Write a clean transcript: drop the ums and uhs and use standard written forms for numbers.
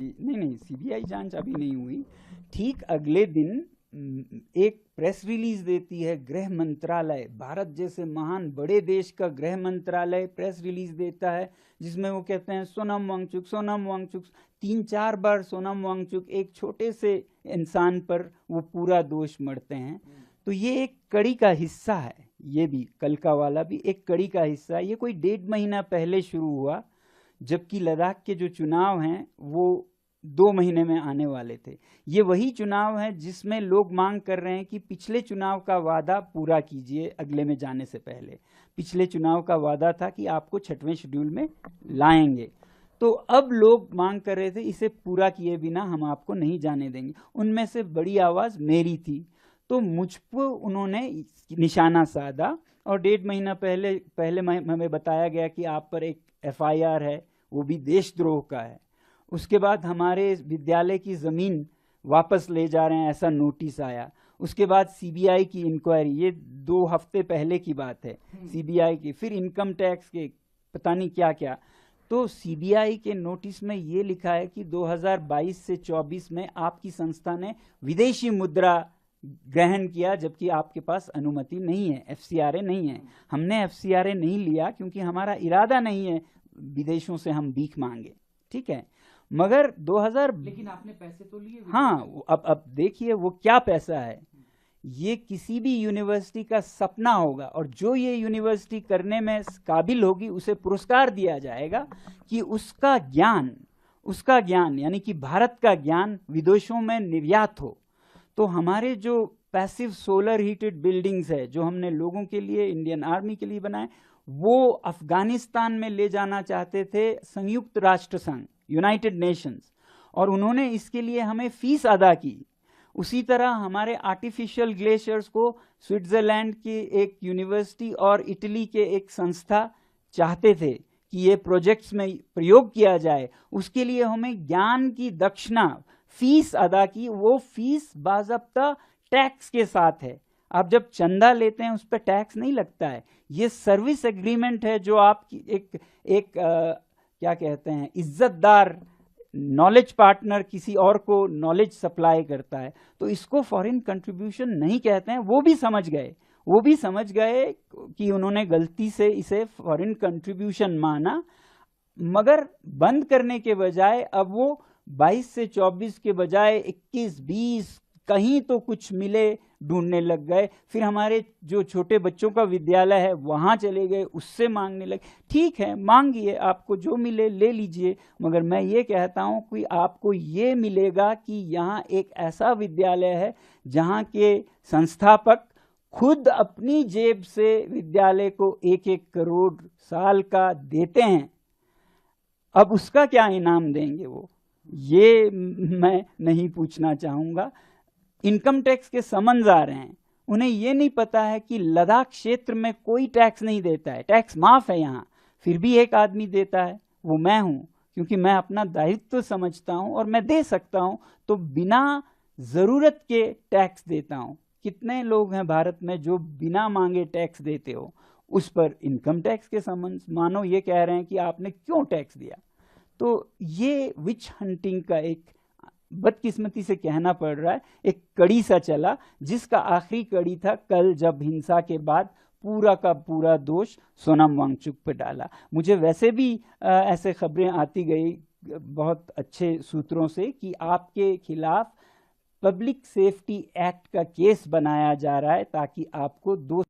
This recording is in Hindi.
नहीं नहीं, सीबीआई जांच अभी नहीं हुई। ठीक अगले दिन एक प्रेस रिलीज देती है गृह मंत्रालय, भारत जैसे महान बड़े देश का गृह मंत्रालय प्रेस रिलीज देता है, जिसमें वो कहते हैं सोनम वांगचुक, सोनम वांगचुक। 3-4 बार सोनम वांगचुक, एक छोटे से इंसान पर वो पूरा दोष मढ़ते हैं। तो ये एक कड़ी का हिस्सा है, ये भी कल का वाला भी एक कड़ी का हिस्सा है। ये कोई 1.5 महीना पहले शुरू हुआ, जबकि लद्दाख के जो चुनाव हैं वो 2 महीने में आने वाले थे। ये वही चुनाव है जिसमें लोग मांग कर रहे हैं कि पिछले चुनाव का वादा पूरा कीजिए अगले में जाने से पहले। पिछले चुनाव का वादा था कि आपको 6वें शेड्यूल में लाएंगे, तो अब लोग मांग कर रहे थे इसे पूरा किए बिना हम आपको नहीं जाने देंगे। उनमें से बड़ी आवाज मेरी थी, तो मुझ पर उन्होंने निशाना साधा और 1.5 महीना पहले हमें बताया गया कि आप पर एक FIR है, वो भी देशद्रोह का है। उसके बाद हमारे विद्यालय की ज़मीन वापस ले जा रहे हैं, ऐसा नोटिस आया। उसके बाद सीबीआई की इंक्वायरी, ये 2 हफ्ते पहले की बात है, सीबीआई की, फिर इनकम टैक्स के, पता नहीं क्या क्या। तो सीबीआई के नोटिस में ये लिखा है कि 2022 से 24 में आपकी संस्था ने विदेशी मुद्रा ग्रहण किया, जबकि आपके पास अनुमति नहीं है, FCRA नहीं है। हमने FCRA नहीं लिया क्योंकि हमारा इरादा नहीं है विदेशों से हम भीख मांगे, ठीक है। मगर 2000, लेकिन आपने पैसे तो लिए। हाँ, अब देखिए वो क्या पैसा है। ये किसी भी यूनिवर्सिटी का सपना होगा, और जो ये यूनिवर्सिटी करने में काबिल होगी उसे पुरस्कार दिया जाएगा कि उसका ज्ञान यानी कि भारत का ज्ञान विदेशों में निर्यात हो। तो हमारे जो पैसिव सोलर हीटेड बिल्डिंग्स है जो हमने लोगों के लिए, इंडियन आर्मी के लिए बनाए, वो अफगानिस्तान में ले जाना चाहते थे संयुक्त राष्ट्र संघ, यूनाइटेड नेशंस, और उन्होंने इसके लिए हमें फीस अदा की। उसी तरह हमारे आर्टिफिशियल ग्लेशियर्स को स्विट्जरलैंड की एक यूनिवर्सिटी और इटली के एक संस्था चाहते थे कि ये प्रोजेक्ट्स में प्रयोग किया जाए। उसके लिए हमें ज्ञान की दक्षिणा, फीस अदा की। वो फीस बाज़ाब्ता टैक्स के साथ है। आप जब चंदा लेते हैं उस पर टैक्स नहीं लगता है। ये सर्विस एग्रीमेंट है जो आपकी एक क्या कहते हैं, इज्जतदार नॉलेज पार्टनर किसी और को नॉलेज सप्लाई करता है। तो इसको फॉरेन कंट्रीब्यूशन नहीं कहते हैं। वो भी समझ गए कि उन्होंने गलती से इसे फॉरेन कंट्रीब्यूशन माना, मगर बंद करने के बजाय अब वो 22 से 24 के बजाय 21-20 कहीं तो कुछ मिले ढूंढने लग गए। फिर हमारे जो छोटे बच्चों का विद्यालय है वहां चले गए, उससे मांगने लगे। ठीक है, मांगिए, आपको जो मिले ले लीजिए, मगर मैं ये कहता हूं कि आपको ये मिलेगा कि यहाँ एक ऐसा विद्यालय है जहाँ के संस्थापक खुद अपनी जेब से विद्यालय को 1-1 करोड़ साल का देते हैं। अब उसका क्या इनाम देंगे वो, ये मैं नहीं पूछना चाहूँगा। इनकम टैक्स के समन्स आ रहे हैं, उन्हें ये नहीं पता है कि लद्दाख क्षेत्र में कोई टैक्स नहीं देता है, टैक्स माफ है यहाँ, फिर भी एक आदमी देता है, वो मैं हूँ, क्योंकि मैं अपना दायित्व समझता हूँ और मैं दे सकता हूँ, तो बिना ज़रूरत के टैक्स देता हूँ। कितने लोग हैं भारत में जो बिना मांगे टैक्स देते हो, उस पर इनकम टैक्स के समन्स मानो ये कह रहे हैं कि आपने क्यों टैक्स दिया। तो ये विच हंटिंग का एक, बदकिस्मती से कहना पड़ रहा है, एक कड़ी सा चला, जिसका आखिरी कड़ी था कल जब हिंसा के बाद पूरा का पूरा दोष सोनम वांगचुक पे डाला। मुझे वैसे भी ऐसे खबरें आती गई बहुत अच्छे सूत्रों से कि आपके खिलाफ पब्लिक सेफ्टी एक्ट का केस बनाया जा रहा है ताकि आपको 2